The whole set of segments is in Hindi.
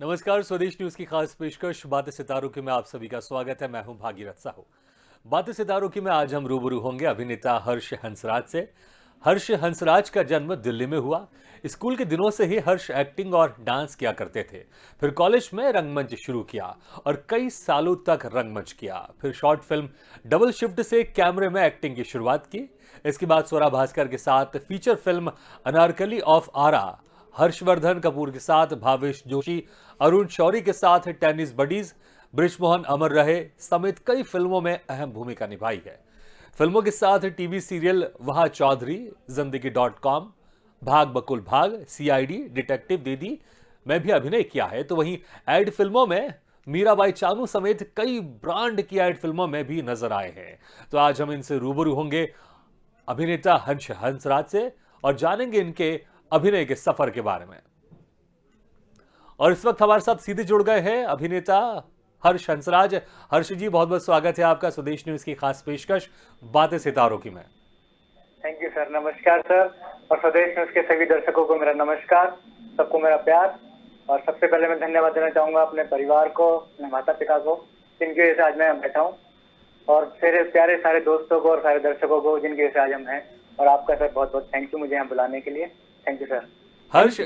नमस्कार। स्वदेश न्यूज की खास पेशकश बातें सितारों की में आप सभी का स्वागत है। मैं हूं भागीरथ साहू। बातें सितारों की में आज हम रूबरू होंगे अभिनेता हर्ष हंसराज से। हर्ष हंसराज का जन्म दिल्ली में हुआ। स्कूल के दिनों से ही हर्ष एक्टिंग और डांस किया करते थे। फिर कॉलेज में रंगमंच शुरू किया और कई सालों तक रंगमंच किया। फिर शॉर्ट फिल्म डबल शिफ्ट से कैमरे में एक्टिंग की शुरुआत की। इसके बाद स्वरा भास्कर के साथ फीचर फिल्म अनारकली ऑफ आरा, हर्षवर्धन कपूर के साथ भावेश जोशी, अरुण शौरी के साथ टेनिस बडीज, ब्रिजमोहन अमर रहे समेत कई फिल्मों में अहम भूमिका निभाई है। फिल्मों के साथ टीवी सीरियल वहां चौधरी, जिंदगी.com, भाग बकुल भाग, सीआईडी, डिटेक्टिव दीदी में भी अभिनय किया है। तो वहीं एड फिल्मों में मीराबाई चानू समेत कई ब्रांड की एड फिल्मों में भी नजर आए हैं। तो आज हम इनसे रूबरू होंगे अभिनेता हर्ष हंसराज से और जानेंगे इनके अभिनय के सफर के बारे में। और इस वक्त हमारे साथ सीधे जुड़ गए हैं अभिनेता हर्ष हंसराज। हर्ष जी, बहुत बहुत स्वागत है आपका स्वदेश न्यूज की खास पेशकश बातें सितारों की में। Thank you sir. नमस्कार सर, और स्वदेश न्यूज के सभी दर्शकों को मेरा नमस्कार, सबको मेरा प्यार। और सबसे पहले मैं धन्यवाद देना चाहूंगा अपने परिवार को, अपने माता पिता को, जिनकी वजह से आज मैं बैठा हूँ, और मेरे प्यारे सारे दोस्तों को और सारे दर्शकों को, जिनकी वजह से आज हम हैं। और आपका सर बहुत बहुत थैंक यू मुझे यहाँ बुलाने के लिए। Thank you sir. हर्ष,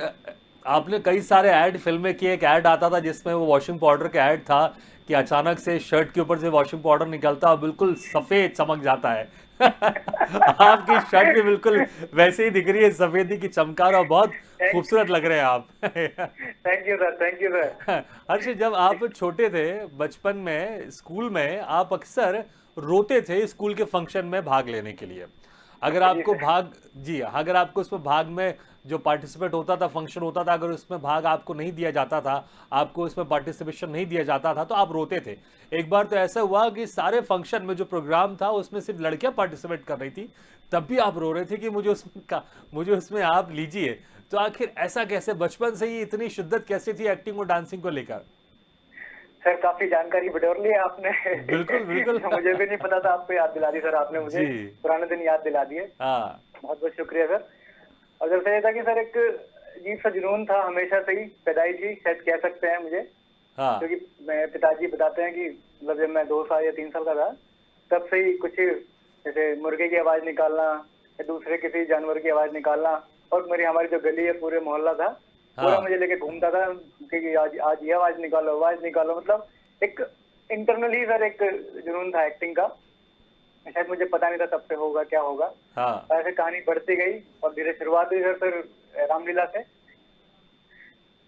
आपने कई सारे ऐड फिल्में की। एक ऐड आता था जिसमें वो वॉशिंग पाउडर का ऐड था कि अचानक से शर्ट के ऊपर से वॉशिंग पाउडर निकलता और बिल्कुल सफेद चमक जाता है। आपकी शर्ट भी बिल्कुल वैसे ही दिख रही है, सफेदी की चमकार, और बहुत खूबसूरत लग रहे हैं आप। Thank you sir, thank you sir. Harsh, जब आप छोटे थे बचपन में स्कूल में, आप अक्सर रोते थे स्कूल के फंक्शन में भाग लेने के लिए। अगर जी आपको सर। भाग जी अगर आपको उसमें भाग में जो पार्टिसिपेट होता था, फंक्शन होता था, अगर उसमें भाग आपको नहीं दिया जाता था, आपको उसमें पार्टिसिपेशन नहीं दिया जाता था, तो आप रोते थे। एक बार तो ऐसा हुआ कि सारे फंक्शन में जो प्रोग्राम था उसमें सिर्फ लड़कियां पार्टिसिपेट कर रही थी, तब भी आप रो रहे थे कि मुझे उसमें आप लीजिए। तो आखिर ऐसा कैसे, बचपन से ही इतनी शिद्दत कैसे थी एक्टिंग और डांसिंग को लेकर? सर काफी जानकारी बटोर ली है आपने। बिल्कुल बिल्कुल। मुझे भी नहीं पता था, आपको याद दिला दी सर आपने मुझे। जी। पुराने दिन याद दिला दिए। हाँ। बहुत बहुत शुक्रिया सर। और दरअसल ये था कि सर एक अजीब सा जुनून था हमेशा से ही, पैदाइशी शायद कह सकते हैं मुझे। हाँ। क्योंकि मेरे पिताजी बताते हैं कि मतलब जब मैं 2 साल या 3 साल का था, तब से ही कुछ जैसे मुर्गे की आवाज निकालना या दूसरे किसी जानवर की आवाज निकालना, और हमारी जो गली है, पूरे मोहल्ला था, पूरा हाँ। मुझे लेके घूमता था कि आज आज ये आवाज निकालो, आवाज निकालो। मतलब एक इंटरनली सर एक जुनून था एक्टिंग का। शायद मुझे पता नहीं था तब से होगा क्या होगा। हाँ। ऐसे कहानी बढ़ती गई और धीरे शुरुआत हुई सर फिर रामलीला से।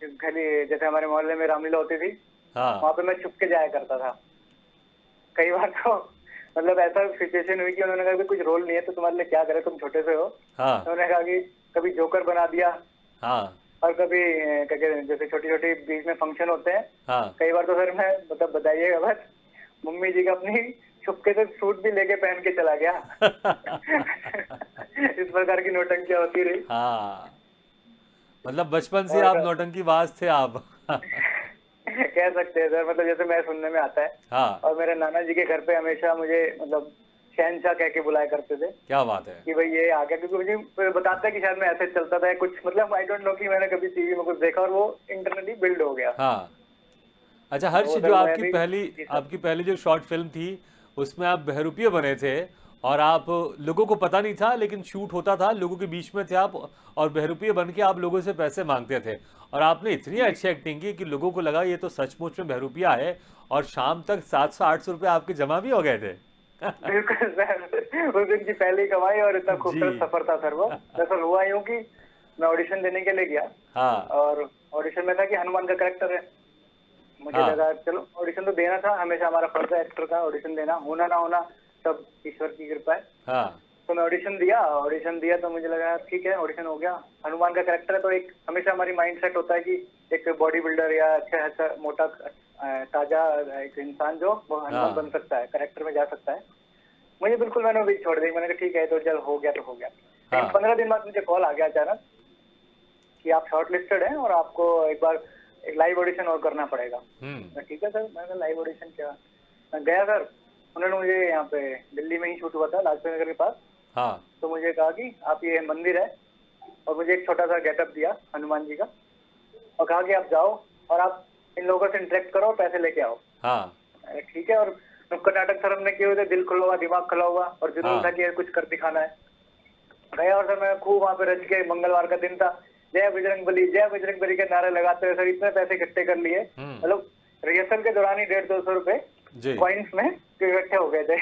खाली जैसे हमारे मोहल्ले में रामलीला होती थी, हाँ। वहां पे मैं छुप के जाया करता था। कई बार तो मतलब ऐसा सिचुएशन हुई कि उन्होंने कहा कि कुछ रोल नहीं है तो तुम्हारे लिए क्या करे, तुम छोटे से हो। हाँ। उन्होंने कहा कि कभी जोकर बना दिया, हाँ। और कभी क्या कहते हैं, जैसे छोटी छोटी बीच में फंक्शन होते हैं, हाँ। कई बार तो सर मैं मतलब बताइएगा बस, मम्मी जी का अपनी छुपके से सूट भी लेके पहन के चला गया। इस प्रकार की नौटंकियां होती रही। हाँ, मतलब बचपन से और आप नौटंकीबाज थे आप। कह सकते हैं सर, मतलब जैसे मैं सुनने में आता है। हाँ। और मेरे नाना जी के घर पे हमेशा मुझे मतलब शहनशाह कह के बुलाया करते थे क्या बात है। कि भाई ये आ गया, क्योंकि मुझे बताता है कि शायद मैं ऐसे चलता था या कुछ, मतलब आई डोंट नो कि मैंने कभी टीवी में कुछ देखा और वो इंटरनली बिल्ड हो गया। हाँ। अच्छा हर्ष, वो जो सर मैं भी जी सर। आपकी पहली जो शॉर्ट फिल्म थी उसमें आप बहरूपिया बने थे, और आप लोगों को पता नहीं था लेकिन शूट होता था, लोगों के बीच में थे आप, और बहरूपिया बन के आप लोगों से पैसे मांगते थे, और आपने इतनी जी अच्छी एक्टिंग की कि लोगों को लगा ये तो सचमुच में बहरूपिया है, और शाम तक 700-800 रुपये आपके जमा भी हो गए थे। बिल्कुल सर, उस दिन की पहली कमाई और इतना जी। खूबसूरत सफर था सर वो। दरअसल हुआ यूं कि मैं ऑडिशन देने के लिए गया, हाँ। और ऑडिशन में था कि हनुमान का कैरेक्टर है। मुझे हाँ। लगा चलो ऑडिशन तो देना था, हमेशा हमारा फर्ज है एक्टर का ऑडिशन देना, होना ना होना सब ईश्वर की कृपा है। हाँ। तो मैं ऑडिशन दिया तो मुझे लगा ठीक है ऑडिशन हो गया, हनुमान का कैरेक्टर है, तो एक हमेशा हमारी माइंड सेट होता है कि एक बॉडी बिल्डर या अच्छा मोटा ताजा एक इंसान जो वो हनुमान हाँ। बन सकता है, कैरेक्टर में जा सकता है। मुझे बिल्कुल, मैंने भी छोड़ दी, मैंने कहा ठीक है तो चल हो गया तो हो गया। लेकिन हाँ। 15 दिन बाद मुझे कॉल आ गया अचानक कि आप शॉर्ट लिस्टेड हैं और आपको एक बार एक लाइव ऑडिशन और करना पड़ेगा। ठीक है सर, मैंने लाइव ऑडिशन किया, मैं गया सर। उन्होंने मुझे यहाँ पे दिल्ली में ही शूट हुआ था, लाजपत नगर के पास। हाँ। तो मुझे कहा कि आप ये मंदिर है, और मुझे एक छोटा सा गेटअप दिया हनुमान जी का, और कहा कि आप जाओ और आप लोगों से इंटरेक्ट करो, पैसे लेके आओ। हाँ अरे ठीक है। और नुक्कड़ नाटक सर हमने किए हुए थे, दिल खुला हुआ दिमाग खुला हुआ, और जुनून हाँ। था कि यार कुछ कर दिखाना है। गया और सर मैं खूब वहाँ पे रच के, मंगलवार का दिन था, जय बजरंग बली के नारे लगाते हुए सर इतने पैसे इकट्ठे कर लिए, मतलब रिहर्सल के दौरान ही 150-200 रुपए जी कॉइन्स में इकट्ठे हो गए थे।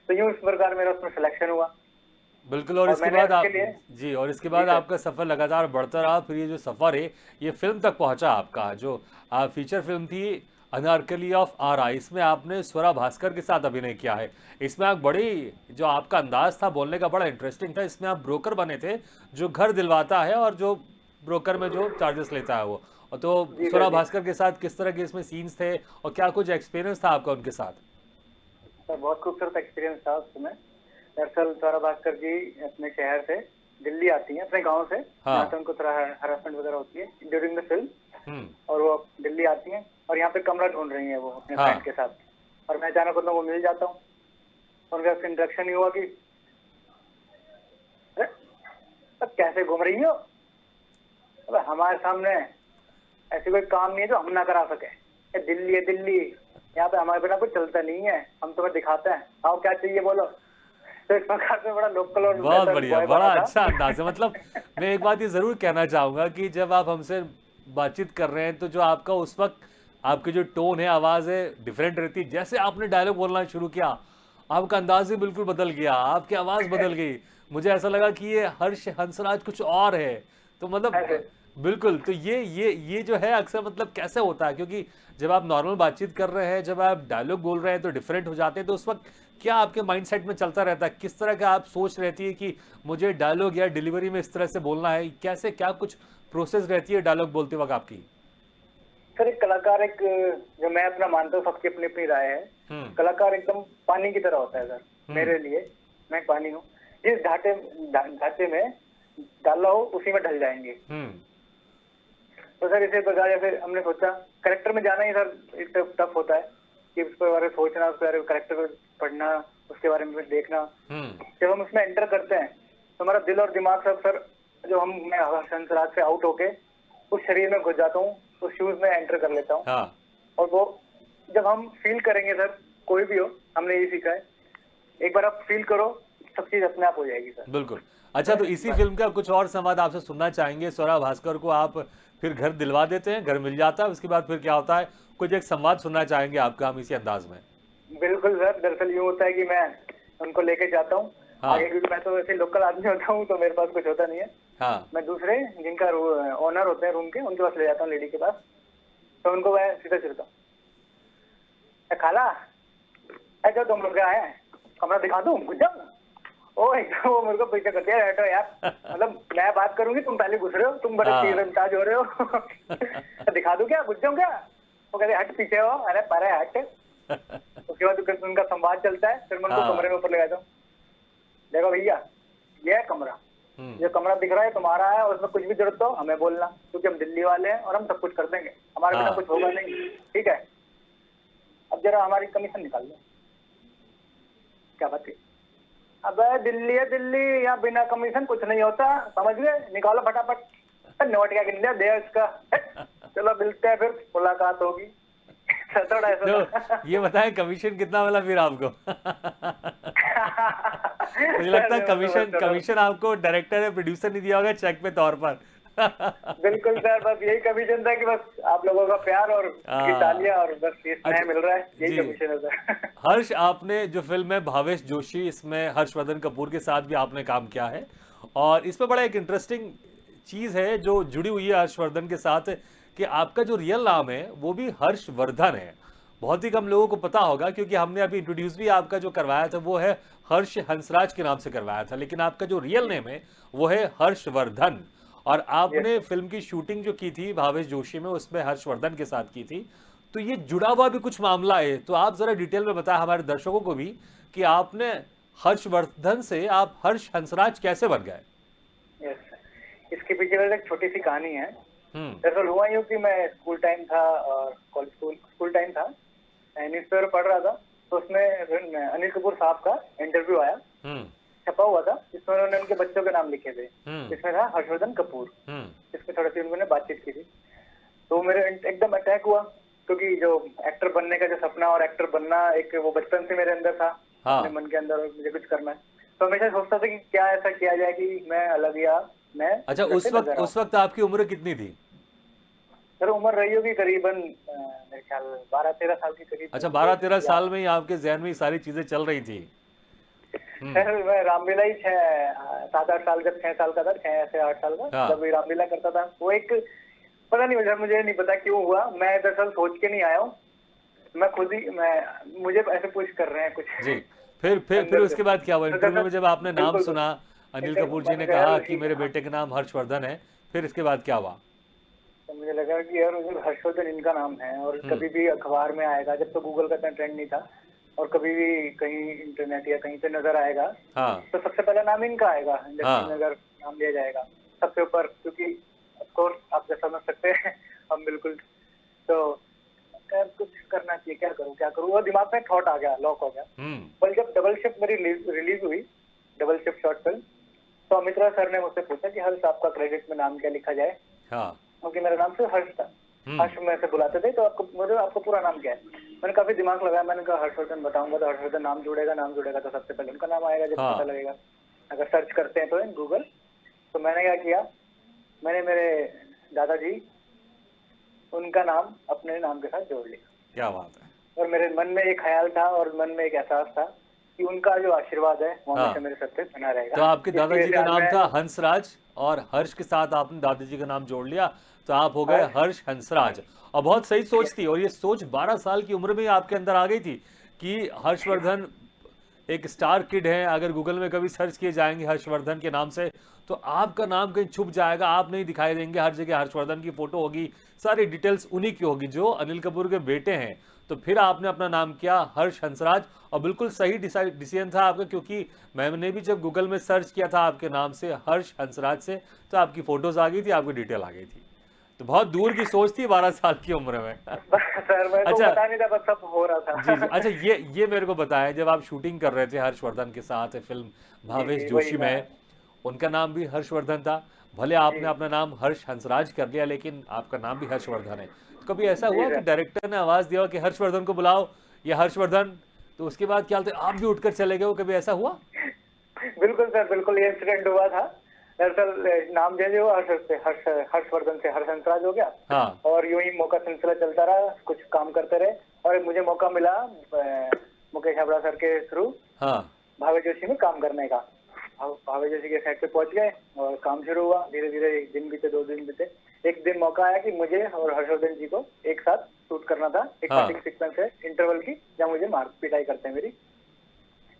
तो यूं इस प्रकार मेरा उसमें सिलेक्शन हुआ। बिल्कुल। और इसके मैंने बाद आप उसके लिए जी, और इसके जी बाद सर। आपका सफर लगातार बढ़ता रहा, फिर ये जो सफर है ये फिल्म तक पहुंचा आपका, जो फीचर फिल्म थी अनारकली ऑफ आरा, इसमें आपने स्वरा भास्कर के साथ अभिनय किया है। इसमें आप बड़ी, जो आपका अंदाज था बोलने का बड़ा इंटरेस्टिंग था। इसमें आप ब्रोकर बने थे जो घर दिलवाता है और जो ब्रोकर में जो चार्जेस लेता है वो। और तो जी सर स्वरा जी भास्कर के साथ किस तरह के इसमें सीन्स थे और क्या कुछ एक्सपीरियंस था आपका उनके साथ? सर, बहुत खूबसूरत एक्सपीरियंस था उस समय। दरअसल स्वरा भास्कर जी अपने शहर से दिल्ली आती हैं, अपने गांव से, हाँ। यहाँ से उनको थोड़ा हरासमेंट वगैरह होती है ड्यूरिंग द फिल्म, हम्म। और वो दिल्ली आती हैं और यहाँ पे कमरा ढूंढ रही हैं वो अपने हाँ। फ्रेंड के साथ। और मैं अचानक उनको मिल जाता हूँ, उनका इंट्रोडक्शन ही हुआ कि "अरे, अब कैसे घूम रही हो? अब हमारे सामने ऐसे कोई काम नहीं है जो हम ना करा सके। ये दिल्ली है दिल्ली, यहाँ पे हमारे बिना कुछ चलता नहीं है, हम तुम्हें दिखाते हैं, आओ क्या चाहिए बोलो।" तो इस प्रकार से बड़ा लोकल और बहुत बेहतर बढ़िया, बॉय बड़ा बना था। अच्छा अंदाज है। मतलब मैं एक बात ये जरूर कहना चाहूंगा कि जब आप हमसे बातचीत कर रहे हैं तो जो आपका उस वक्त आपकी जो टोन है, आवाज है, डिफरेंट रहती है। जैसे आपने डायलॉग बोलना शुरू किया, आपका अंदाज ही बिल्कुल बदल गया, आपकी आवाज बदल गई। मुझे ऐसा लगा कि ये हर्ष हंसराज कुछ और है। तो ऐसे मतलब बिल्कुल। तो ये जो है अक्सर मतलब कैसे होता है, क्योंकि जब आप नॉर्मल बातचीत कर रहे हैं, जब आप डायलॉग बोल रहे हैं तो डिफरेंट हो जाते हैं। तो उस वक्त क्या आपके माइंडसेट में चलता रहता है, किस तरह का आप सोच रहती है कि मुझे डायलॉग या डिलीवरी में इस तरह से बोलना है, कैसे क्या कुछ प्रोसेस रहती है डायलॉग बोलते वक्त आपकी? सर एक कलाकार, एक जो मैं अपना मानता हूँ, सबकी अपनी अपनी राय है, हम्म। कलाकार एकदम पानी की तरह होता है सर। मेरे लिए मैं पानी हूँ, जिस ढांचे में डाला हो उसी में ढल जाएंगे। हम्म। तो सर इसी प्रकार जैसे हमने सोचा, करेक्टर में जाना ही सर एक टफ होता है कि उसके बारे में सोचना, उसके बारे में करेक्टर को पढ़ना, उसके बारे में देखना। जब हम उसमें एंटर करते हैं तो हमारा दिल और दिमाग सब सर, जो मैं हंसराज से आउट होके उस शरीर में घुस जाता हूँ, उस शूज में एंटर कर लेता हूँ। हाँ। और वो जब हम फील करेंगे सर, कोई भी हो, हमने ये सीखा है, एक बार आप फील करो, सब चीज अपने आप हो जाएगी सर। बिल्कुल। अच्छा, तो इसी फिल्म का कुछ और संवाद आपसे सुनना चाहेंगे। स्वरा भास्कर को आप फिर घर दिलवा देते हैं, घर मिल जाता है, उसके बाद फिर क्या होता है, कुछ एक संवाद सुनना चाहेंगे आपका हम इसी अंदाज में। बिल्कुल सर, दरअसल यूँ होता है कि मैं उनको लेके जाता हूँ हाँ। आगे, क्योंकि मैं तो वैसे लोकल आदमी होता हूँ तो मेरे पास कुछ होता नहीं है। हाँ। मैं दूसरे जिनका ओनर होते हैं रूम के, उनके पास ले जाता हूँ, लेडी के पास। तो उनको मैं सीधा चिढ़ता हूँ, "ए, खाला, ऐसा तुम लोग आए हैं, कमरा दिखा दूँ, घुस जाऊँ?" वो मेरे को पीछे करती है, "हटो यार, मतलब मैं बात करूंगी, तुम पहले घुस रहे हो, तुम बड़े हाँ। तीरंदाज हो रहे हो।" "दिखा दूँ क्या, घुस जाऊँ क्या?" वो कहते, "हट पीछे हो, अरे परे हट।" उसके बाद उनका संवाद चलता है, फिर मैं उनको हाँ। कमरे में ऊपर ले जाता हूँ, "देखो भैया, ये है कमरा, जो कमरा दिख रहा है तुम्हारा है, और उसमें कुछ भी जरूरत हो हमें बोलना, क्योंकि हम दिल्ली वाले हैं और हम सब कुछ कर देंगे, हमारे बिना हाँ। कुछ होगा नहीं, ठीक है? अब जरा हमारी कमीशन निकाल दो।" क्या बात है? अबे दिल्ली है दिल्ली, यहाँ बिना कमीशन कुछ नहीं होता, समझ गए? निकालो फटाफट। नोट क्या गिन लिया, दे उसका। चलो मिलते हैं, फिर मुलाकात होगी। थोड़ा ऐसा था। तो ये बताएं कमीशन कितना मिला फिर आपको? मुझे लगता है कमीशन आपको डायरेक्टर या प्रोड्यूसर ने दिया होगा चेक पे तौर पर। बिल्कुल सर, बस यही कमीशन था कि बस आप लोगों का प्यार और की तालियां, और बस ये स्नेह अच्छा, मिल रहा है, यही जी। कमीशन है सर। हर्ष, आपने जो फिल्म है भावेश जोशी, इसमें हर्षवर्धन कपूर के साथ भी आपने काम किया है, और इसमें बड़ा एक इंटरेस्टिंग चीज है जो जुड़ी हुई है हर्षवर्धन के साथ, कि आपका जो रियल नाम है वो भी हर्षवर्धन है। बहुत ही कम लोगों को पता होगा, क्योंकि हमने अभी इंट्रोड्यूस भी आपका जो करवाया था वो है हर्ष हंसराज के नाम से करवाया था, लेकिन आपका जो रियल नेम है वो है हर्षवर्धन। और आपने फिल्म की शूटिंग जो की थी भावेश जोशी में, उसमें हर्षवर्धन के साथ की थी। तो ये जुड़ा हुआ भी कुछ मामला है, तो आप जरा डिटेल में बताएं हमारे दर्शकों को भी कि आपने हर्षवर्धन से आप हर्ष हंसराज कैसे बन गए? यस सर, इसके पीछे वैसे एक छोटी सी कहानी है। हम्म। दरअसल हुआ यूँ कि मैं स्कूल टाइम था, और कॉलेज स्कूल टाइम था, न्यूज़पेपर पढ़ रहा था, तो उसमें अनिल कपूर साहब का इंटरव्यू आया, छपा हुआ था, जिसमें उन्होंने उनके बच्चों के नाम लिखे थे। इसमें था हर्षवर्धन कपूर, इसमें थोड़ी सी उन्होंने बातचीत की थी, तो मेरे एकदम अटैक हुआ क्योंकि जो एक्टर बनने का जो सपना और एक्टर बनना एक वो बचपन से मेरे अंदर था, हाँ। अपने मन के अंदर, और मुझे कुछ करना है। तो हमेशा सोचता था कि क्या ऐसा किया जाए कि मैं अलग या मैं अच्छा, दूसरे उस से वक्त नजर आऊं। उस वक्त आपकी उम्र कितनी थी? सर उम्र रही होगी करीबन मेरे ख्याल 12-13 साल के करीब अच्छा, मुझे 12-13 याद साल है। में ही आपके जहन में ये सारी चीजें चल रही थी। सर हम्म। मैं रामलीला ही 7-8 साल, जब 6 साल का था, 6 से 8 साल का, हाँ। जब ये रामलीला करता था, वो एक पता नहीं, मुझे नहीं पता क्यों हुआ, मैं दरअसल सोच के नहीं आया हूँ, मैं खुद ही मैं मुझे ऐसे पुश कर रहे हैं कुछ जी। फिर अंदर से। उसके बाद क्या हुआ? तो इंटरव्यू में दरअसल जब आपने नाम बिल्कुल सुना, बिल्कुल अनिल इंटरव्यू कपूर जी मैंने ने कहा कहा यार कि मेरे बेटे का नाम हर्षवर्धन है, फिर इसके बाद क्या हुआ? तो मुझे लगा कि यार मुझे हर्षवर्धन इनका नाम है, और हम्म। कभी भी अखबार में आएगा, जब तो गूगल का इतना ट्रेंड नहीं था, और कभी भी कहीं इंटरनेट या कहीं पे नजर आएगा, हाँ। तो सबसे पहला नाम इनका आएगा इंडस्ट्री में, हाँ। अगर नाम लिया जाएगा सबसे ऊपर, क्योंकि ऑफ कोर्स आप जैसा समझ सकते हैं हम बिल्कुल। तो यार कुछ करना चाहिए, क्या करूँ, वो दिमाग में थॉट आ गया, लॉक हो गया। हम्म। पर जब डबल शिफ्ट मेरी रिलीज हुई, डबल शिफ्ट शॉर्ट फिल्म, तो अमित्रा सर ने मुझसे पूछा कि हर्ष आपका क्रेडिट में नाम क्या लिखा जाए, हाँ। क्योंकि मेरा नाम सिर्फ हर्ष था, हम्म। हर्ष में से बुलाते थे, तो आपको पूरा नाम क्या है। मैंने काफी दिमाग लगाया, मैंने कहा हर्षवर्धन बताऊंगा तो हर्षवर्धन नाम जुड़ेगा तो सबसे पहले उनका नाम आएगा, जब हाँ। पता लगेगा, अगर सर्च करते हैं तो गूगल। तो मैंने क्या किया, मैंने मेरे दादाजी, उनका नाम अपने नाम के साथ जोड़ लिया, क्या बात है। और मेरे मन में एक ख्याल था और मन में एक एहसास था कि उनका जो आशीर्वाद है वो हाँ। हमेशा मेरे सर पे बना रहेगा। तो आपके इसकी वजह दादाजी से का आज नाम मैं था हंसराज, और हर्ष के साथ आपने दादाजी का नाम जोड़ लिया, तो आप हो गए हर्ष हर्ष हंसराज। और बहुत सही सोच थी, और ये सोच 12 साल की उम्र में ही आपके अंदर आ गई थी कि हर्षवर्धन एक स्टार किड है, अगर गूगल में कभी सर्च किए जाएंगे हर्षवर्धन के नाम से, तो आपका नाम कहीं छुप जाएगा, आप नहीं दिखाई देंगे, हर जगह हर्षवर्धन की फोटो होगी, सारी डिटेल्स उन्हीं की होगी जो अनिल कपूर के बेटे हैं। तो फिर आपने अपना नाम किया हर्ष हंसराज, और बिल्कुल सही डिसीजन था आपका, क्योंकि मैंने भी जब गूगल में सर्च किया था आपके नाम से, हर्ष हंसराज से, तो आपकी फोटोज आ गई थी, आपकी डिटेल आ गई थी। तो बहुत दूर की सोच थी 12 साल की उम्र में। सर मेरे को अच्छा। पता नहीं था, बस सब हो रहा जी जी। था अच्छा, ये मेरे को बताएं, जब आप शूटिंग कर रहे थे हर्षवर्धन के साथ फिल्म जी भावेश जी, वही जोशी मैं। में, उनका नाम भी हर्षवर्धन था, भले जी आपने अपना नाम हर्ष हंसराज कर लिया, लेकिन आपका नाम भी हर्षवर्धन है। तो कभी ऐसा जी हुआ कि सर। डायरेक्टर ने आवाज दिया कि हर्षवर्धन को बुलाओ, या हर्षवर्धन, तो उसके बाद क्या होता है, आप भी उठकर चले गए हो, कभी ऐसा हुआ? बिल्कुल सर, बिल्कुल ये इंसिडेंट हुआ था। दरअसल नाम चेंज हुआ, हर्षवर्धन से हर्ष हंसराज हो गया, हाँ। और यूं ही मौका सिलसिला चलता रहा, कुछ काम करते रहे, और मुझे मौका मिला मुकेश हाबड़ा सर के थ्रू हाँ। भावे जोशी में काम करने का। भावे जोशी के सेट पे पहुंच गए और काम शुरू हुआ, धीरे धीरे 1 दिन बीते, 2 दिन बीते, एक दिन मौका आया कि मुझे और हर्षवर्धन जी को एक साथ शूट करना था, एक हाँ। फाइटिंग सीक्वेंस है इंटरवल की, जहाँ मुझे मार पिटाई करते हैं मेरी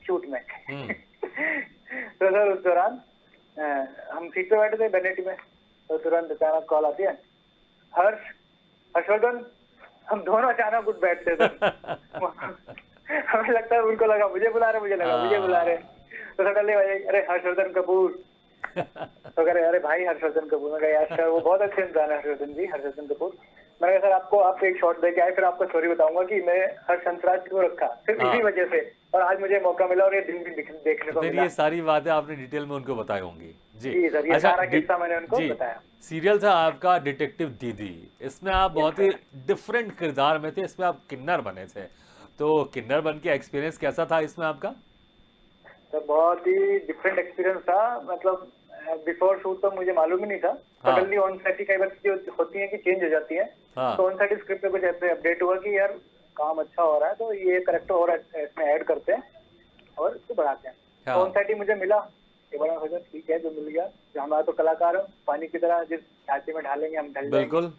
शूट में हम्म। तो सर उस दौरान हम सीट पे बैठे थे बेनेटी में, तो तुरंत अचानक कॉल आती है, हर्षवर्धन, हम दोनों अचानक उठ बैठते थे हमें लगता है उनको लगा मुझे बुला रहे, मुझे लगा मुझे बुला रहे, तो सडनली अरे हर्षवर्धन कपूर, तो कह रहे अरे भाई हर्षवर्धन कपूर। मैं कहा यार सर वो बहुत अच्छे इंसान है हर्षवर्धन जी, हर्षवर्धन कपूर। मैंने कहा सर आपको एक शॉट दे के आए, फिर आपको स्टोरी बताऊंगा कि मैं हर्ष हंसराज क्यों रखा, सिर्फ हाँ। इसी वजह से, और आज मुझे मौका मिला और ये दिन भी देखने तो को फिर मिला। ये सारी बातें आपने डिटेल में उनको बताई होंगी। जी। जी सर, ये अच्छा, सारा किस्सा मैंने उनको जी, बताया। सीरियल था आपका डिटेक्टिव दीदी, इसमें आप यस बहुत ही सर। डिफरेंट किरदार में थे, इसमें आप किन्नर बने थे, तो किन्नर बन के एक्सपीरियंस कैसा था इसमें आपका? तो बहुत ही डिफरेंट एक्सपीरियंस था, मतलब बिफोर शूट तो मुझे मालूम ही नहीं था, हाँ। सडनली ऑन सेट ही कई बार चीजें होती हैं कि चेंज हो जाती है, हाँ। तो ऑन सेट स्क्रिप्ट पे कुछ ऐसे अपडेट हुआ कि यार काम अच्छा हो रहा है, तो ये करेक्टर और इसमें ऐड करते हैं और इसको बढ़ाते हैं। हाँ। तो ऑन सेट ही मुझे मिला, ये बड़ा सोचा ठीक है जो मिल गया, जो हमारा तो कलाकार हो, पानी की तरह जिस छाती में ढालेंगे हम ढल जाएंगे। बिल्कुल।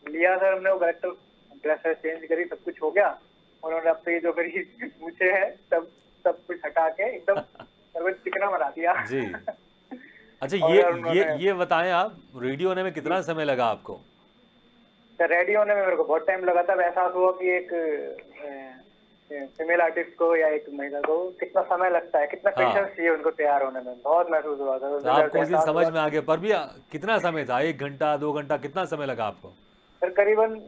लिया सर हमने वो करेक्टर, ड्रेस चेंज करी, सब कुछ हो गया, उन्होंने अब से ये जो मेरी पूछे है सब कुछ हटा के एकदम मेरे को चिकना बना दिया जी। अच्छा, और ये यार उन्होंने ये बताएं, आप रेडी होने में कितना समय लगा आपको? रेडी होने में मेरे को बहुत टाइम लगा था। एहसास हुआ कि एक फीमेल आर्टिस्ट को या एक महिला को कितना समय लगता है, कितना हाँ। पेशेंस चाहिए उनको तैयार होने में, बहुत महसूस हुआ था उस तो दिन। आपको उस दिन एहसास समझ हुआ में आ गया, पर भी कितना समय था, 1 घंटा 2 घंटा, कितना समय लगा आपको? सर करीबन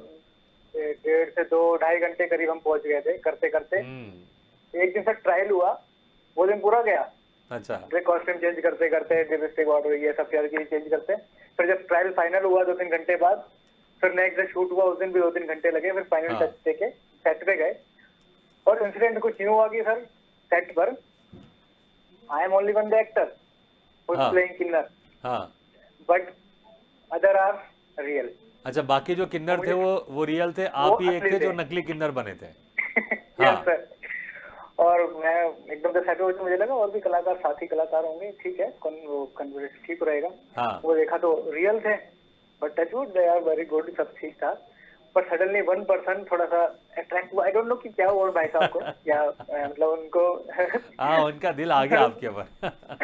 1.5 से 2-2.5 घंटे करीब हम पहुंच गए थे करते करते। एक दिन सर ट्रायल हुआ, वो दिन पूरा गया, अच्छा। कॉस्ट्यूम चेंज करते करते, लिपस्टिक ऑर्डर, ये सब चीज चेंज करते, फिर जब ट्रायल फाइनल हुआ 2-3 घंटे बाद, फिर नेक्स्ट डे शूट हुआ, उस दिन भी 2-3 घंटे लगे, फिर फाइनल हाँ। टच देके सेट पे गए। और इंसिडेंट कुछ यूं हुआ कि सर सेट पर I am only one the actor who is हाँ। प्लेइंग किन्नर, हाँ। But other are real. अच्छा, बाकी जो किन्नर थे वो रियल थे, वो आप ही एक असली थे जो थे। नकली किन्नर बने थे। यस हाँ। सर। और मैं एकदम से सेट पे मुझे लगा और भी कलाकार, साथी कलाकार होंगे, ठीक है, वो कन्वर्सेशन ठीक रहेगा। हाँ। वो देखा तो रियल थे, but touch wood they are very good, सब ठीक था। पर सडनली वन पर्सन थोड़ा सा अट्रैक्ट हुआ, आई डोंट नो कि क्या हुआ भाई साहब को, या मतलब उनको हाँ, उनका दिल आ गया आपके ऊपर।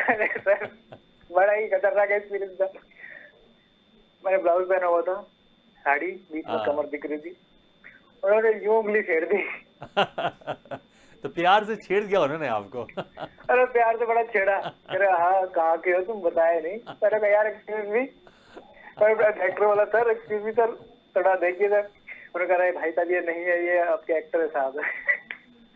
अरे सर, बड़ा ही खतरनाक एक्सपीरियंस था। मैंने ब्लाउज पहना हुआ था, साड़ी, बीच में हाँ। कमर दिख रही थी, उन्होंने यूं उंगली छेड़ दी। तो प्यार से छेड़ दिया उन्होंने आपको। अरे प्यार से बड़ा छेड़ा, अरे हाँ कहाँ के हो तुम, बताया नहीं। अरे मैं यार एक्सक्यूज मी, डायरेक्टर वाला सर, एक्सक्यूज मी सर, थोड़ा देखिए सर। उन्होंने कहा अरे भाई साहब ये नहीं है, ये आपके एक्टर है साहब।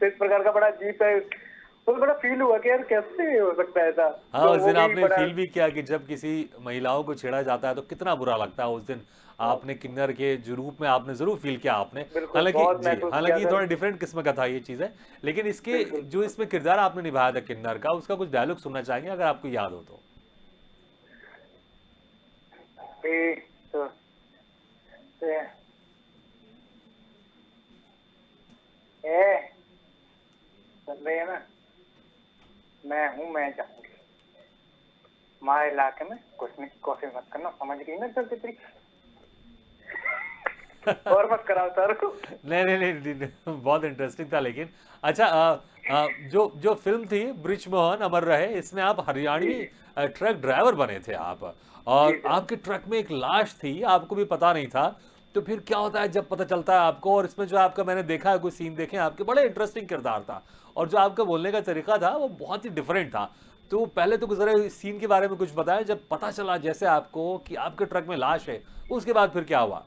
तो इस प्रकार का बड़ा अजीब है, तो बड़ा फील हुआ कि यार कैसे हो सकता है ऐसा। हाँ, तो उस वो दिन भी आपने बड़ा फील भी किया कि जब किसी महिलाओं को छेड़ा जाता है तो कितना बुरा लगता है। उस दिन आपने किन्नर के जो रूप में आपने जरूर फील किया आपने। बिल्कुल हालांकि बहुत जी, महसूस किया हालांकि ये सर। थोड़ा डिफरेंट किस्म का था ये चीजें, लेकिन इसके बिल्कुल जो इसमें किरदार आपने निभाया था किन्नर का, उसका कुछ डायलॉग सुनना चाहेंगे अगर आपको याद हो तो। तो ए सुन रही है ना, मैं जाऊंगी हमारे इलाके में घुसने की कोशिश मत करना, समझ गई ना सर तेरी। और मत कराओ सर को। नहीं नहीं नहीं, नहीं, बहुत इंटरेस्टिंग था। लेकिन अच्छा, जो जो फिल्म थी ब्रिजमोहन अमर रहे, इसमें आप हरियाणवी जी ट्रक ड्राइवर बने थे आप, जी और सर। आपके ट्रक में एक लाश थी, आपको भी पता नहीं था। तो फिर क्या होता है जब पता चलता है आपको, और इसमें जो आपका मैंने देखा है कुछ सीन देखे हैं आपके, बड़े इंटरेस्टिंग किरदार था, और जो आपका बोलने का तरीका था वो बहुत ही डिफरेंट था। तो पहले तो जरा इस सीन के बारे में कुछ बताया, जब पता चला जैसे आपको कि आपके ट्रक में लाश है, उसके बाद फिर क्या हुआ।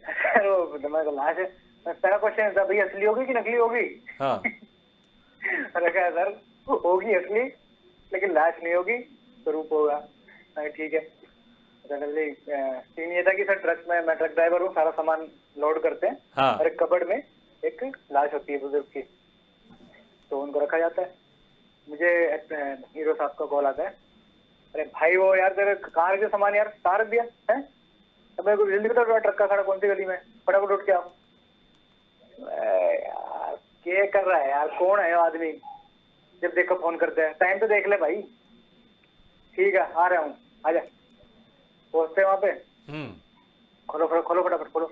सर वो दिमाग लाश है, पहला क्वेश्चन था भाई असली होगी कि नकली होगी। हाँ। मैंने कहा सर होगी असली, लेकिन लाश नहीं होगी, स्वरूप होगा। मैं ठीक है। जनरली सीन ये था कि सर ट्रक में, मैं ट्रक ड्राइवर हूँ, सारा सामान लोड करते हैं, हाँ। और एक कबड़ में एक लाश होती है बुजुर्ग की, तो उनको रखा जाता है। मुझे हीरो साहब का कॉल आता है, अरे भाई वो यार तेरे कहाँ रख दिया सामान, यार कहाँ रख दिया है, अब मेरे को जल्दी बता, ट्रक का खड़ा कौन सी गली में, फटाफट उठ के आओ। यार क्या कर रहा है यार, कौन है वो आदमी, जब देखो फोन करते हैं, टाइम तो देख ले भाई। ठीक है आ रहा हूँ, आजा। पहुंचते वहां पे, खोलो खोलो खोलो फटाफट खोलो।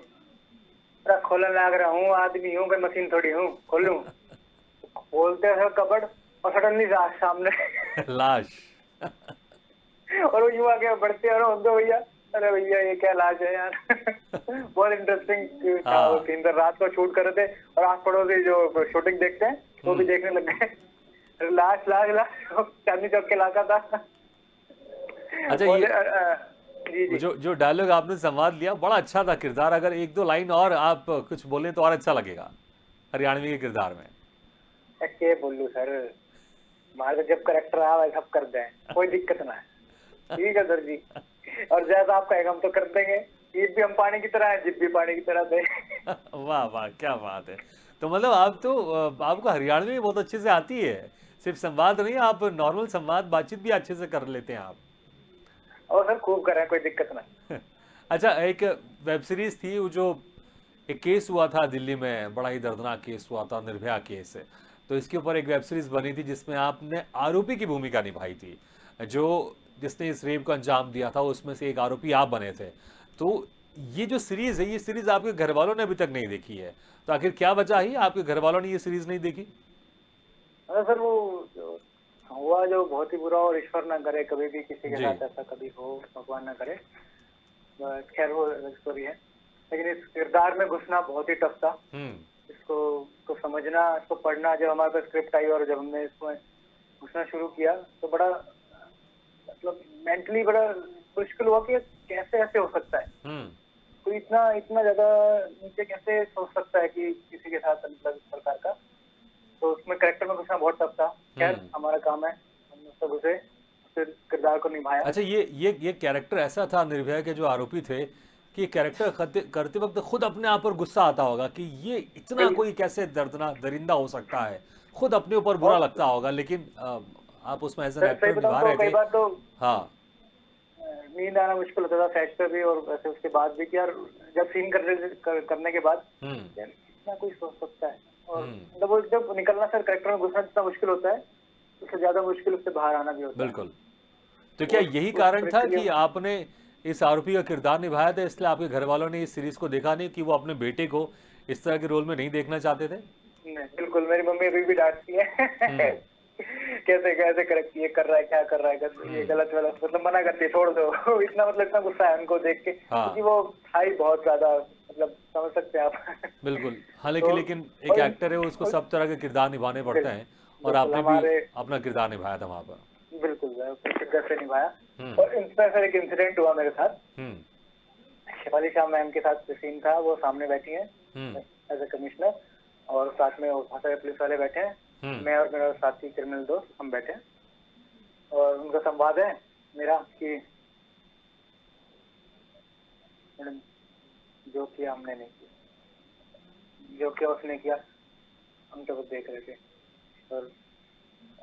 अरे खोलने लग रहा हूँ, आदमी हूँ, कोई मशीन थोड़ी हूँ, खोल लूँ। खोलते हैं कबड़, और सडनली सामने लाश। और वो यूं आगे बढ़ते हैं, और दो भैया, अरे भैया ये क्या लाश है यार। बहुत इंटरेस्टिंग था वो हाँ। सीन। रात को शूट कर रहे थे, और आस पड़ोसी जो शूटिंग देखते हैं वो भी देखने लग गए। अरे लाश लाश लाश, चांदनी चौक के इलाका था। अच्छा, और, ये जी जी। जो जो डायलॉग आपने संवाद लिया बड़ा अच्छा था किरदार, अगर एक दो लाइन और आप कुछ बोलें तो और अच्छा लगेगा हरियाणवी के किरदार में। क्या बोलूं सर, हमारे जब करेक्टर आ वैसा सब कर दें, कोई दिक्कत ना है। ठीक है सर जी, और जैसा आप कहेंगे हम तो कर देंगे। ईद भी हम पानी की तरह है, जिप भी पानी की तरह दे। वाह वाह, क्या बात है। तो मतलब आप तो आपको हरियाणवी भी बहुत अच्छे से आती है, सिर्फ संवाद नहीं, आप नॉर्मल संवाद बातचीत भी अच्छे से कर लेते हैं आप। और सर खूब करें, कोई दिक्कत ना। अच्छा, एक वेब सीरीज थी वो, जो एक केस हुआ था दिल्ली में, बड़ा ही दर्दनाक केस हुआ था, निर्भया केस। तो इसके ऊपर एक वेब सीरीज बनी थी जिसमें आपने आरोपी की भूमिका निभाई थी, जो जिसने इस रेप को अंजाम दिया था उसमें से एक आरोपी आप बने थे। तो ये जो सीरीज है, ये सीरीज आपके घर वालों ने अभी तक नहीं देखी है, तो आखिर क्या वजह है आपके घर वालों ने ये सीरीज नहीं देखी। अरे सर वो हुआ जो बहुत ही बुरा, और ईश्वर ना करे कभी भी किसी के जी। साथ ऐसा कभी हो, भगवान ना करे। खैर वो स्टोरी है, लेकिन इस किरदार में घुसना बहुत ही टफ था। इसको समझना, इसको पढ़ना, जब हमारे पास स्क्रिप्ट आई और जब हमने इसमें घुसना शुरू किया, तो बड़ा मतलब मेंटली बड़ा मुश्किल हुआ कि कैसे ऐसे हो सकता है, कोई इतना इतना ज्यादा नीचे कैसे सोच सकता है कि किसी के साथ, मतलब इस प्रकार का। तो उसमें कैरेक्टर में घुसना बहुत टफ था। खैर हमारा काम है, हमने उससे घुसे, फिर किरदार को निभाया। अच्छा, ये कैरेक्टर ऐसा था निर्भया के जो आरोपी थे, कि कैरेक्टर करते वक्त खुद अपने आप पर गुस्सा आता होगा कि ये इतना कोई कैसे दर्दनाक दरिंदा हो सकता है, खुद अपने ऊपर बुरा और लगता होगा, लेकिन आप उसमें एज एन सही एक्टर बताऊं निभा तो रहे कई थे। बार तो हाँ। नींद आना मुश्किल होता था सेट पे भी, और वैसे उसके बाद भी कि यार जब सीन करने के बाद हम्म। यार इतना कोई सोच सकता है, और हम्म। मतलब वो जब निकलना सर कैरेक्टर में घुसना जितना मुश्किल होता है, उससे ज्यादा मुश्किल उससे बाहर आना भी होता है। बिल्कुल। तो क्या यही उस कारण था प्रक्रिया कि आपने इस आरोपी का किरदार निभाया था, इसलिए आपके घर वालों ने इस सीरीज को देखा नहीं, कि वो अपने बेटे को इस तरह के रोल में नहीं देखना चाहते थे? नहीं, बिल्कुल मेरी मम्मी अभी भी डांटती है। हम्म। कैसे कैसे कर ये कर रहा है, क्या कर रहा है, ये गलत गलत, मतलब मना करती है, छोड़ दो। इतना मतलब इतना गुस्सा है उनको देख के, हाँ। क्योंकि वो था ही बहुत ज्यादा, मतलब समझ सकते हैं आप। बिल्ल हालांकि तो लेकिन एक और एक्टर है, उसको सब तरह के किरदार निभाने पड़ते हैं, और बिल्कुल आपने भी हमारे, अपना किरदार निभाया था वहां पर। बिल्कुल शिद्दत से निभाया। हम्म। और इसमें सर एक इंसिडेंट हुआ मेरे साथ। हम्म। शिवाली शाह मैम के साथ सीन था, वो सामने बैठी हैं हम्म। एज ए कमिश्नर, और साथ में बहुत सारे पुलिस वाले बैठे हैं, मैं और मेरा साथी क्रिमिनल दोस्त हम बैठे हैं, और उनका संवाद है मेरा कि मैडम जो किया हमने नहीं किया, जो किया उसने किया, हम तो बस देख रहे थे। और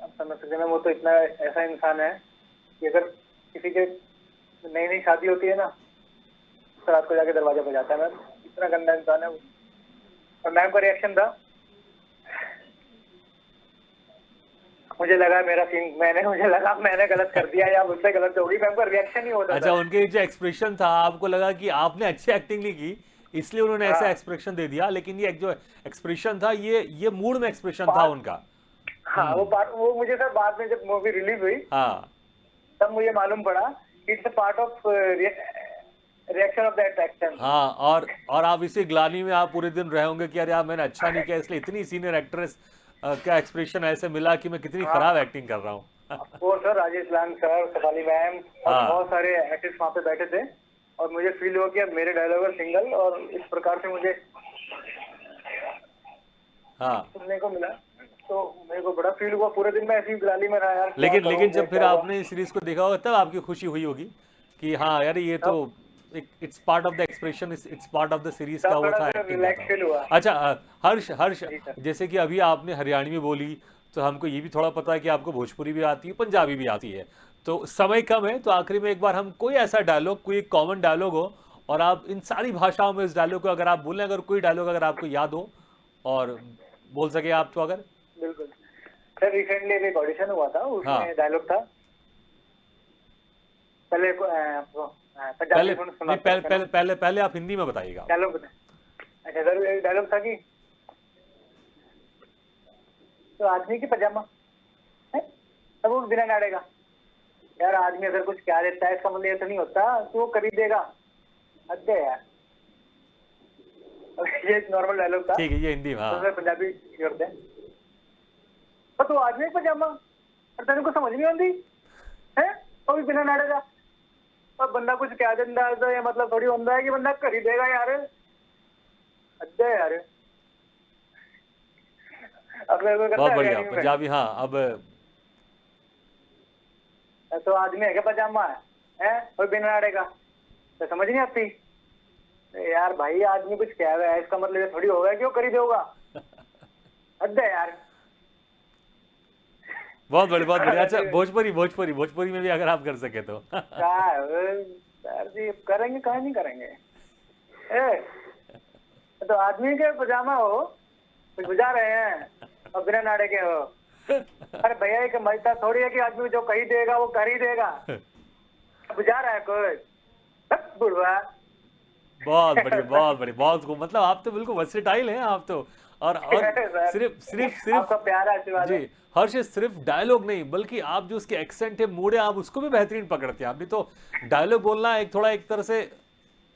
आप समझ सकते हैं, वो तो इतना ऐसा इंसान है कि अगर किसी के नई नई शादी होती है ना, तो रात को जाके दरवाजा बजाता है। मैम इतना गंदा इंसान है वो। और मैम का रिएक्शन था, मुझे लगा मेरा सीन, मुझे लगा मैंने गलत कर दिया या मुझसे गलत होगी, मैम का रिएक्शन ही होता अच्छा, था। उनके जो एक्सप्रेशन था, आपको लगा कि आपने अच्छी एक्टिंग नहीं की, इसलिए उन्होंने ऐसा हाँ एक्सप्रेशन दे दिया, लेकिन ये जो एक्सप्रेशन था, ये मूड में एक्सप्रेशन था पार्ट, उनका। हाँ वो पार्ट, वो मुझे सर बाद में जब मूवी रिलीज हुई हाँ। तब मुझे मालूम पड़ा it's a part of reaction of that action. हाँ, और आप इसी ग्लानि में आप पूरे दिन रहे होंगे कि अरे यार मैंने अच्छा नहीं किया, इसलिए इतनी सीनियर एक्ट्रेस का एक्सप्रेशन ऐसे मिला कि मैं कितनी हाँ खराब एक्टिंग कर रहा हूँ। वो सर राजेश लाल सर, सफाली मैम और हाँ। बहुत सारे आर्टिस्ट वहाँ पे बैठे थे, और मुझे फील हुआ कि अब मेरे डायलॉग है सिंगल, और इस प्रकार से मुझे हाँ। सुनने को मिला, तो मेरे को बड़ा फील हुआ। पूरे दिन मैं ऐसी ग्लाली में रहा यार, क्या लेकिन करूँ लेकिन जब फिर क्या हुआ। आपने इस सीरीज को देखा होगा, तब आपकी खुशी हुई होगी कि हाँ यार, ये तो तब it's part of the expression, it's part of the series का तब वो थोड़ा था, सा एक्टिंग का रिलैक्स था वो। फील हुआ। अच्छा, हर्ष हर्ष, जी सर। जैसे कि अभी आपने हरियाणवी बोली, तो हमको ये भी थोड़ा पता है कि आपको भोजपुरी भी आती है, पंजाबी भी आती है। तो समय कम है, तो आखिरी में एक बार हम कोई ऐसा डायलॉग, कोई कॉमन डायलॉग हो, और आप इन सारी भाषाओं में इस डायलॉग को अगर आप बोलें, अगर कोई डायलॉग अगर आपको याद हो और बोल सके आप, तो अगर। बिल्कुल सर, रिसेंटली एक ऑडिशन हुआ था, हाँ। उसमें डायलॉग था, पहले पंजाबी पहले सुना नहीं, पहले आप हिंदी में बताइएगा। डायलॉग। अच्छा सर, एक डायलॉग था कि तो आदमी की पजामा है तब वो बिना नाड़ेगा। यार आदमी अगर कुछ कह देता है, इसका मतलब ये तो नहीं होता कि वो खरीदेगा। अच्छा यार, ये नॉर्मल डायलॉग था, ठीक है, ये हिंदी में। तो हाँ। सर पंजाबी करते हैं, पर तू आदमी पजामा और तेन को समझ नहीं आती है, वो भी बिना नाड़ेगा। और बंदा कुछ कह देता है तो ये मतलब थोड़ी होता है कि बंदा खरीदेगा यार। अच्छा यार, अब मेरे को करता बहुत है बढ़िया हरियाणवी में, पंजाबी। हाँ, अब तो आदमी है क्या पजामा है और बिना नाड़ेगा, तो समझ नहीं आती। यार भाई आदमी कुछ कह रहा है, इसका मतलब ये थोड़ी होगा कि वो खरीदेगा। अच्छा यार। बहुत बढ़िया। अच्छा, भोजपुरी में भी अगर आप कर सके तो। सर जी करेंगे, कहा नहीं करेंगे। ए, तो आदमी के पजामा हो, कुछ बुझा रहे हैं और बिना नाड़े के हो। अरे भैया एक मजता थोड़ी है कि आदमी जो कही देगा वो कर ही देगा, बुझा रहा है कोई बुढ़वा। बहुत बढ़िया, बहुत खूब। मतलब आप तो बिल्कुल वर्सेटाइल हैं आप तो। और सर सिर्फ आपका प्यारा आशीर्वाद जी, है। हर्ष, सिर्फ डायलॉग नहीं, बल्कि आप जो उसके एक्सेंट है, मूड है, आप उसको भी बेहतरीन पकड़ते हैं। आपने तो डायलॉग बोलना एक थोड़ा एक तरह से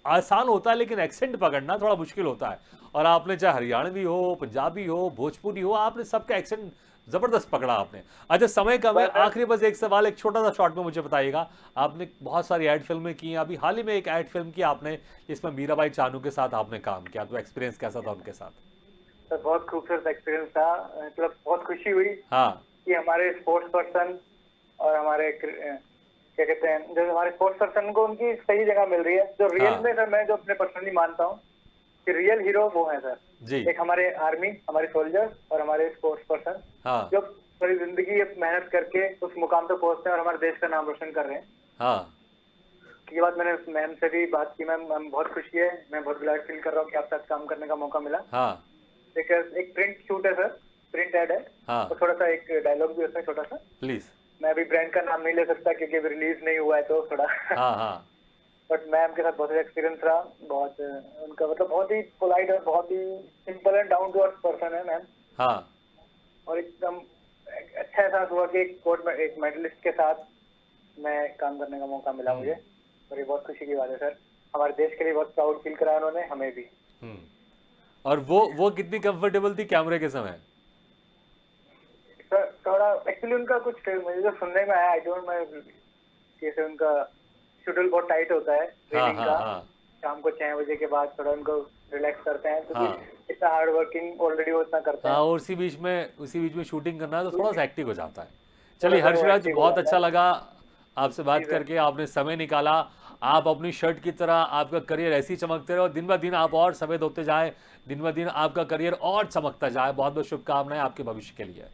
आसान होता है, लेकिन एक्सेंट पकड़ना थोड़ा मुश्किल होता है। और आपने चाहे हरियाणवी हो, पंजाबी हो, भोजपुरी हो, आपने सबका एक्सेंट जबरदस्त पकड़ा आपने। अच्छा, समय कम है, बस सर, आखिरी बस एक सवाल, एक छोटा सा शॉर्ट में मुझे बताइएगा। आपने बहुत सारी ऐड फिल्में की हैं, अभी हाल ही में एक ऐड फिल्म की आपने, जिसमें मीराबाई चानू के साथ आपने काम किया, तो एक्सपीरियंस कैसा था उनके साथ? सर बहुत खूबसूरत एक्सपीरियंस था, मतलब बहुत खुशी हुई हाँ। कि हमारे स्पोर्ट्स पर्सन और हमारे क्या कहते हैं, जो हमारे स्पोर्ट्स पर्सन को उनकी सही जगह मिल रही है। जो रियल हाँ। में सर, मैं जो अपने पर्सनली मानता हूँ कि रियल हीरो वो है सर, जी। एक हमारे आर्मी, हमारे सोल्जर्स और हमारे स्पोर्ट्स पर्सन, हाँ। जो पूरी जिंदगी मेहनत करके उस मुकाम तक पहुंचते हैं और हमारे देश का नाम रोशन कर रहे हैं। हाँ। ये बात मैंने मैम से भी बात की। मैम बहुत खुशी है, मैं बहुत ग्लैड फील कर रहा हूँ कि आपके साथ काम करने का मौका मिला। हाँ। एक प्रिंट शूट है सर, प्रिंट एड है, हाँ। और थोड़ा सा एक डायलॉग भी उसमें छोटा सा। प्लीज। मैं अभी ब्रांड का नाम नहीं ले सकता क्योंकि अभी रिलीज नहीं हुआ है तो थोड़ा हाँ। हाँ। बट मैम के साथ बहुत अच्छा एक्सपीरियंस रहा। बहुत उनका मतलब बहुत ही पोलाइट और बहुत ही simple and down to earth person है मैम। हाँ। और एकदम अच्छा एहसास हुआ कि एक मेडलिस्ट के साथ मैं काम करने का मौका मिला मुझे, और ये बहुत खुशी की बात है सर। हमारे देश के लिए बहुत प्राउड फील कराया उन्होंने, हमें भी। और वो कितनी कंफर्टेबल थी कैमरे के समय? सर थोड़ा एक्चुअली उनका कुछ मुझे जो सुनने में आया, आई डोंट नो कैसे उनका शेड्यूल बहुत टाइट होता है ट्रेनिंग हाँ। का। हाँ। शाम को 6 बजे के बाद थोड़ा उनको रिलैक्स करते हैं क्योंकि हाँ। इतना हार्ड वर्किंग ऑलरेडी वो इतना करते हाँ, हैं। और उसी बीच में शूटिंग करना है तो थोड़ा सा हेक्टिक हो जाता है। चलिए थोड़ा सा वो हर्षराज, hectic हो बहुत जाता अच्छा है। लगा आपसे जी बात सर। करके, आपने समय निकाला। आप अपनी शर्ट की तरह, आपका करियर ऐसे ही चमकते रहे और दिन ब दिन आप और सफेद होते जाए, दिन ब दिन आपका करियर और चमकता जाए। बहुत बहुत शुभकामनाएं आपके भविष्य के लिए।